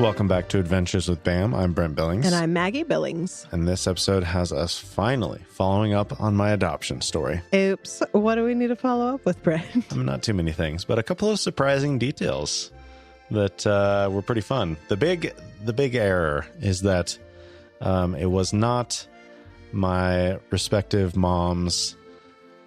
Welcome back to Adventures with Bam. I'm Brent Billings. And I'm Maggie Billings. And this episode has us finally following up on my adoption story. Oops. What do we need to follow up with, Brent? I mean, not too many things, but a couple of surprising details that were pretty fun. The big error is that it was not my respective mom's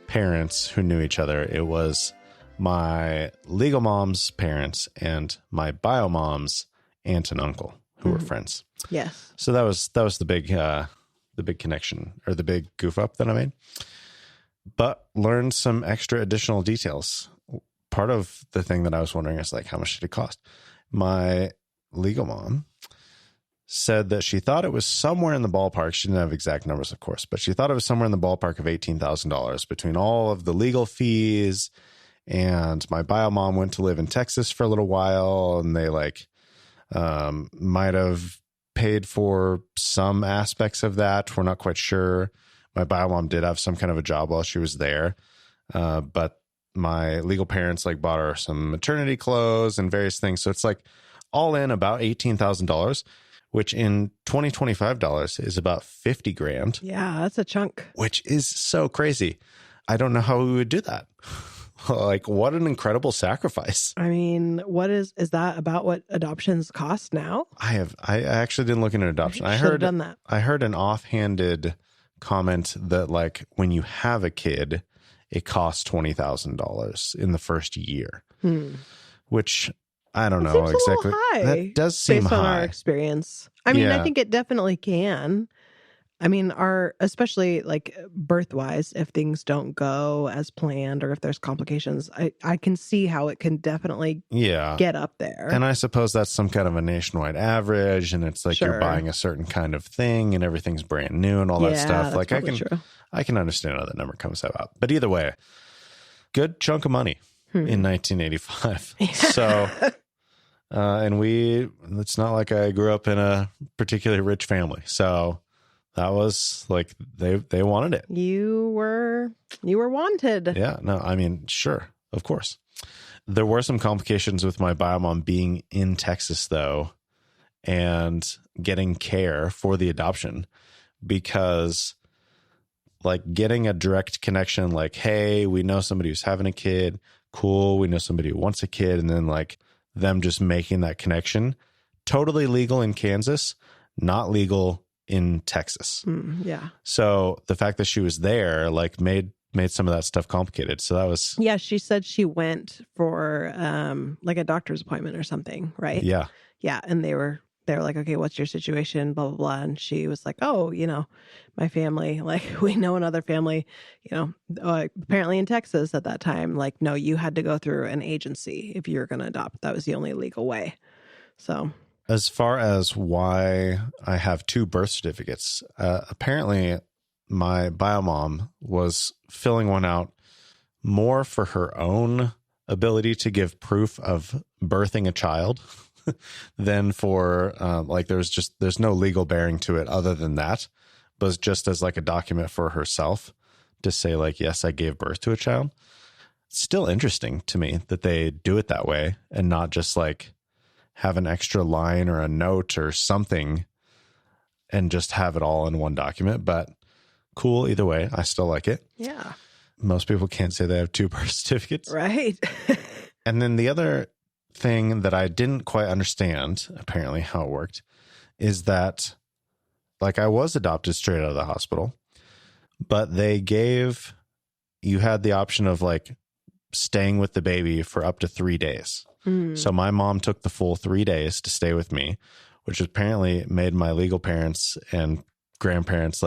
parents who knew each other. It was my legal mom's parents and my bio mom's aunt and uncle who were friends. Yes. So that was the big connection, or the big goof up that I made. But learned some extra additional details. Part of the thing that I was wondering is like, how much did it cost? My legal mom said that she thought it was somewhere in the ballpark. She didn't have exact numbers, of course, but she thought it was somewhere in the ballpark of $18,000 between all of the legal fees. And my bio mom went to live in Texas for a little while, and they might have paid for some aspects of that. We're not quite sure. My bio mom did have some kind of a job while she was there. But my legal parents bought her some maternity clothes and various things. So it's all in about $18,000, which in $2025 is about 50 grand. Yeah, that's a chunk. Which is so crazy. I don't know how we would do that. What an incredible sacrifice. I mean, is that about what adoptions cost now? I actually didn't look into adoption. I should have done that. I heard an offhanded comment that when you have a kid, it costs $20,000 in the first year, which I don't know exactly. High, that does seem based high. on our experience. I mean, Yeah. I think it definitely can. I mean, especially birth-wise, if things don't go as planned or if there's complications, I can see how it can definitely get up there. And I suppose that's some kind of a nationwide average, and it's Sure. you're buying a certain kind of thing and everything's brand new and all that stuff. That's probably true. I can understand how that number comes about. But either way, good chunk of money in 1985. So, and it's not like I grew up in a particularly rich family. So that was they wanted it. You were wanted. Yeah, no, I mean, sure, of course. There were some complications with my bio mom being in Texas, though, and getting care for the adoption, because getting a direct connection, hey, we know somebody who's having a kid, cool, we know somebody who wants a kid, and then them just making that connection, totally legal in Kansas, not legal in Texas. Yeah. So the fact that she was there made some of that stuff complicated. So that was... Yeah, she said she went for a doctor's appointment or something, right? Yeah. Yeah, and they were like, okay, what's your situation? Blah, blah, blah. And she was like, oh, my family, we know another family, apparently in Texas at that time, no, you had to go through an agency if you were going to adopt. That was the only legal way. So... As far as why I have two birth certificates, apparently my bio mom was filling one out more for her own ability to give proof of birthing a child than for there's no legal bearing to it other than that, but just as a document for herself to say yes, I gave birth to a child. It's still interesting to me that they do it that way and not just have an extra line or a note or something and just have it all in one document. But cool, either way, I still like it. Yeah. Most people can't say they have two birth certificates. Right. And then the other thing that I didn't quite understand, apparently how it worked, is that I was adopted straight out of the hospital, but you had the option of staying with the baby for up to 3 days. So my mom took the full 3 days to stay with me, which apparently made my legal parents and grandparents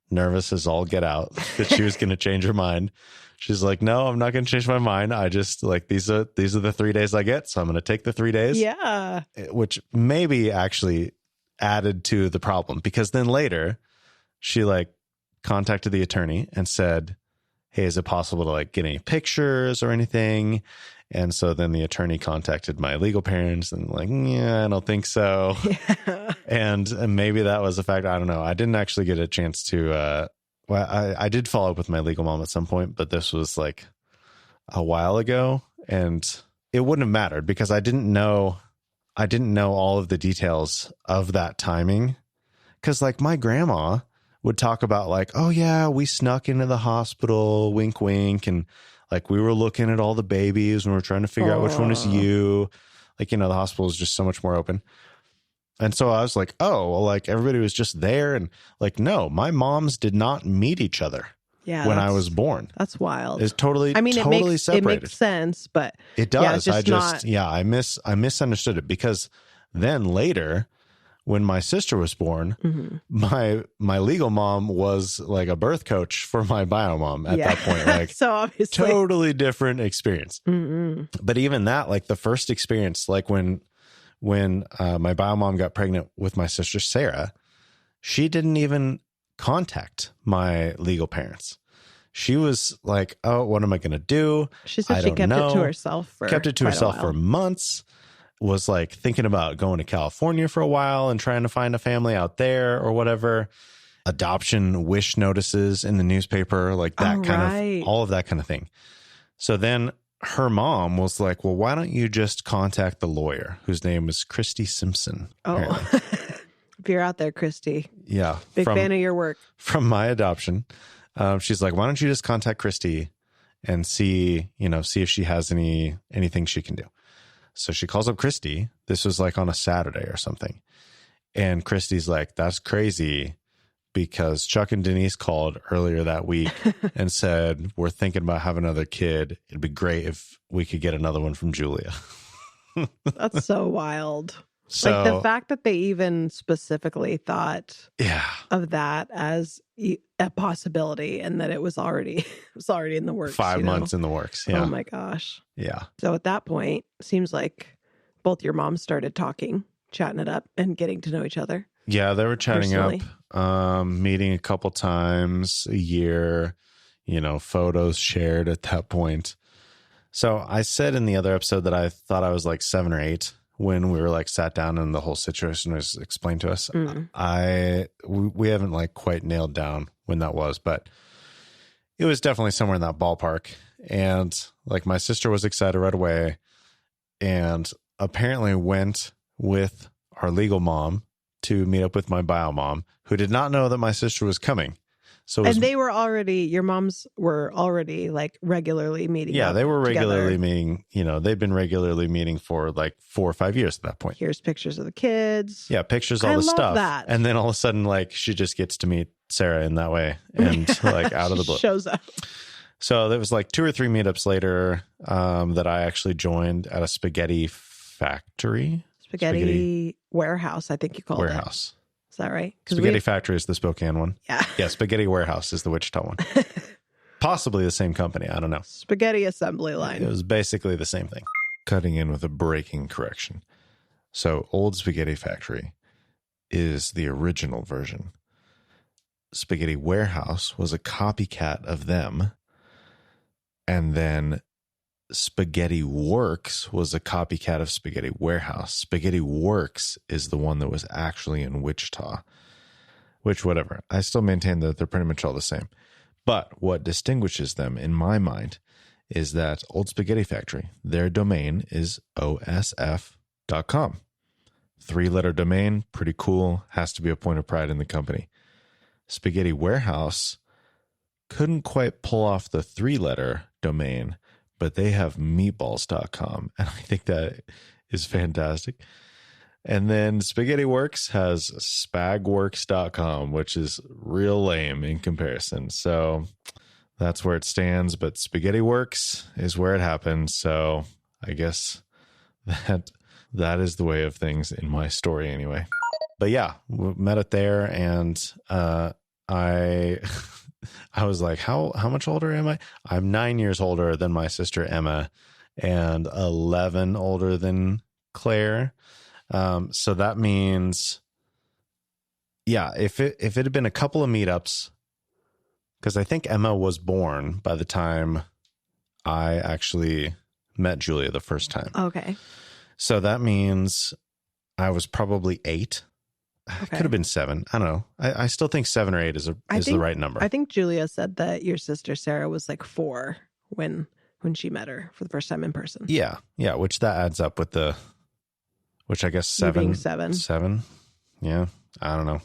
nervous as all get out that she was going to change her mind. She's like, no, I'm not going to change my mind. I just these are the 3 days I get. So I'm going to take the 3 days. Yeah. Which maybe actually added to the problem, because then later she contacted the attorney and said, hey, is it possible to get any pictures or anything? And so then the attorney contacted my legal parents and yeah, I don't think so. Yeah. And maybe that was a fact. I don't know. I didn't actually get a chance to, I did follow up with my legal mom at some point, but this was a while ago, and it wouldn't have mattered because I didn't know I didn't know all of the details of that timing. Because like my grandma would talk about like, oh yeah, we snuck into the hospital, wink, wink. And like we were looking at all the babies and we were trying to figure out which one is you. Like, the hospital is just so much more open. And so I was like, oh, well, like everybody was just there. And like, no, my moms did not meet each other when I was born. That's wild. It's totally, I mean, totally separated. It makes sense, but it does. Yeah, I misunderstood it because then later when my sister was born, my legal mom was like a birth coach for my bio mom at that point. Like, so obviously, totally different experience. But even that, like the first experience, like when my bio mom got pregnant with my sister Sarah, she didn't even contact my legal parents. She was like, "Oh, what am I going to do?" She said she kept it to herself for months. Was like thinking about going to California for a while and trying to find a family out there or whatever. Adoption wish notices in the newspaper, like that of all of that kind of thing. So then her mom was like, well, why don't you just contact the lawyer whose name is Christy Simpson? Oh, if you're out there, Christy. Yeah. Big fan of your work. From my adoption. She's like, why don't you just contact Christy and see if she has anything she can do. So she calls up Christy. This was like on a Saturday or something. And Christy's like, that's crazy because Chuck and Denise called earlier that week and said, we're thinking about having another kid. It'd be great if we could get another one from Julia. That's so wild. So, like the fact that they even specifically thought of that as a possibility and that it was already in the works. 5 months in the works. Yeah. Oh my gosh. Yeah. So at that point, seems like both your moms started talking, chatting it up and getting to know each other. Yeah, they were chatting personally. up, meeting a couple times a year, photos shared at that point. So I said in the other episode that I thought I was like 7 or 8 when we were like sat down and the whole situation was explained to us. We haven't like quite nailed down when that was, but it was definitely somewhere in that ballpark. And like my sister was excited right away and apparently went with our legal mom to meet up with my bio mom, who did not know that my sister was coming. So they were already, your moms were already like regularly meeting. Yeah, they were regularly meeting, they've been regularly meeting for like 4 or 5 years at that point. Here's pictures of the kids. Yeah, pictures, all the stuff. That. And then all of a sudden, like, she just gets to meet Sarah in that way and like out of the blue. Shows up. So there was like 2 or 3 meetups later that I actually joined at a spaghetti factory. Spaghetti warehouse, I think you called it. Warehouse. Is that right? Spaghetti Factory is the Spokane one. Yeah. Yeah, Spaghetti Warehouse is the Wichita one. Possibly the same company. I don't know. Spaghetti assembly line. It was basically the same thing. Cutting in with a breaking correction. So Old Spaghetti Factory is the original version. Spaghetti Warehouse was a copycat of them. And then Spaghetti Works was a copycat of Spaghetti Warehouse. Spaghetti Works is the one that was actually in Wichita, which whatever. I still maintain that they're pretty much all the same. But what distinguishes them in my mind is that Old Spaghetti Factory, their domain is osf.com. 3-letter domain, pretty cool, has to be a point of pride in the company. Spaghetti Warehouse couldn't quite pull off the 3-letter domain, but they have meatballs.com, and I think that is fantastic. And then Spaghetti Works has spagworks.com, which is real lame in comparison. So that's where it stands, but Spaghetti Works is where it happened. So I guess that is the way of things in my story anyway. But yeah, we met it there, and I was like, how much older am I? I'm 9 years older than my sister Emma and 11 older than Claire. So that means, yeah, if it had been a couple of meetups, because I think Emma was born by the time I actually met Julia the first time. Okay. So that means I was probably 8. Okay. Could have been 7. I don't know. I still think 7 or 8 is the right number. I think Julia said that your sister Sarah was like 4 when she met her for the first time in person. Yeah. Yeah. Which that adds up with which I guess You being 7. 7. 7. Yeah. I don't know.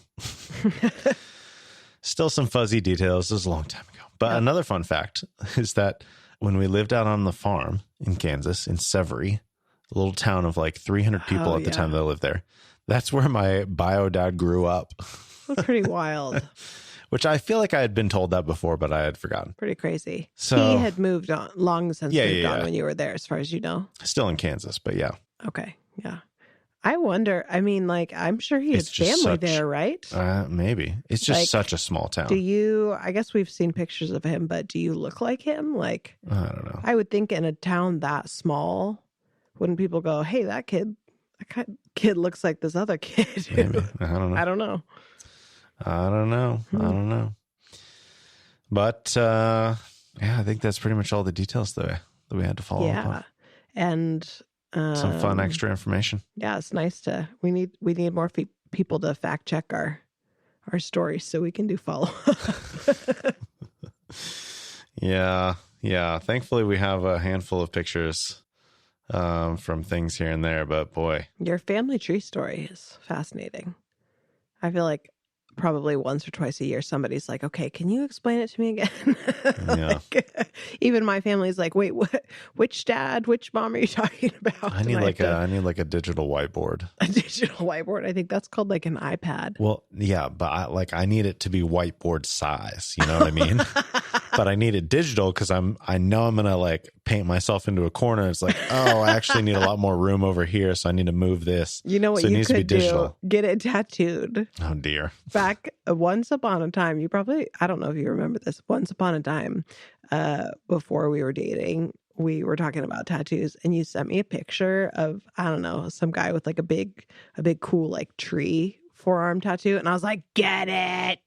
Still some fuzzy details. This was a long time ago. But another fun fact is that when we lived out on the farm in Kansas, in Severy, a little town of like 300 people at the time that I lived there, that's where my bio dad grew up. That's pretty wild. Which I feel like I had been told that before, but I had forgotten. Pretty crazy. So he had moved on, long since moved on yeah. when you were there, as far as you know. Still in Kansas, but yeah. Okay, yeah. I wonder, I mean, like, I'm sure he had family there, right? Maybe. It's just Like, such a small town. Do you, I guess we've seen pictures of him, but do you look like him? Like, I don't know. I would think in a town that small, wouldn't people go, hey, that kid looks like this other kid? Maybe. I don't know. I don't know. I don't know. But yeah, I think that's pretty much all the details that we had to follow up on. And some fun extra information. Yeah, it's nice to we need more people to fact check our stories so we can do follow up. Yeah. Thankfully, we have a handful of pictures from things here and there, but boy, your family tree story is fascinating. I feel like probably once or twice a year somebody's like, okay, can you explain it to me again? Yeah. Like, even my family's like, wait, which dad, which mom are you talking about? I need like a digital whiteboard. A digital whiteboard. I think that's called like an iPad. Well, yeah, but I need it to be whiteboard size, you know what I mean? But I need it digital because I know I'm gonna like paint myself into a corner. It's like, oh, I actually need a lot more room over here, so I need to move this. You know what so it you needs could to be digital. do? Get it tattooed. Oh dear. Back once upon a time, I don't know if you remember this. Once upon a time, before we were dating, we were talking about tattoos, and you sent me a picture of, I don't know, some guy with like a big cool like tree forearm tattoo, and I was like, get it.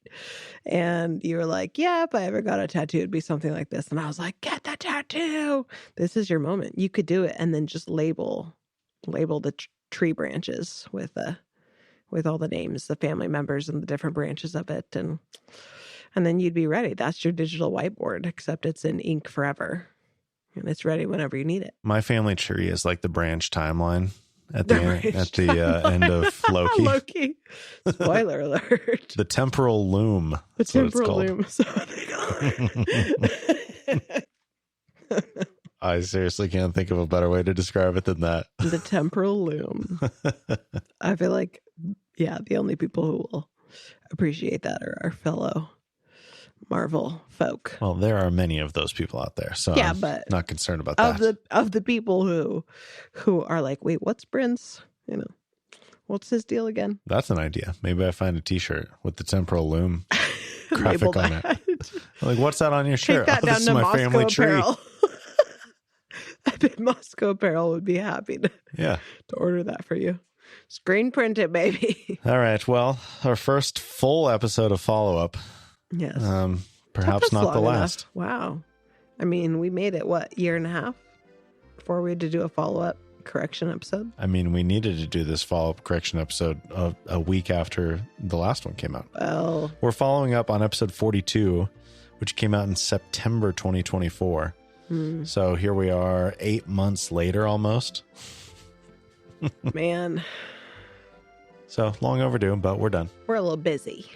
And you were like, yeah, if I ever got a tattoo, it'd be something like this. And I was like, get the tattoo. This is your moment. You could do it, and then just label the tree branches with all the names, the family members, and the different branches of it, and then you'd be ready. That's your digital whiteboard, except it's in ink forever, and it's ready whenever you need it. My family tree is like the branch timeline at the end of Loki. Loki. Spoiler alert. The temporal loom. The temporal loom. I seriously can't think of a better way to describe it than that. The temporal loom. I feel like, yeah, the only people who will appreciate that are our fellow Marvel folk. Well, there are many of those people out there, so yeah, I'm but not concerned about that. Of the people who are like, wait, what's Brent's? You know, what's his deal again? That's an idea. Maybe I find a T-shirt with the temporal loom graphic on it. Like, what's that on your shirt? Take that down this to is my Moscow family Apparel. tree. I bet Moscow Apparel would be happy to order that for you. Screen print it, baby. All right. Well, our first full episode of follow-up. Yes. Perhaps not the last. Enough. Wow. I mean, we made it, year and a half before we had to do a follow-up correction episode? I mean, we needed to do this follow-up correction episode a week after the last one came out. Well, we're following up on episode 42, which came out in September 2024. So here we are 8 months later almost. Man. So long overdue, but we're done. We're a little busy.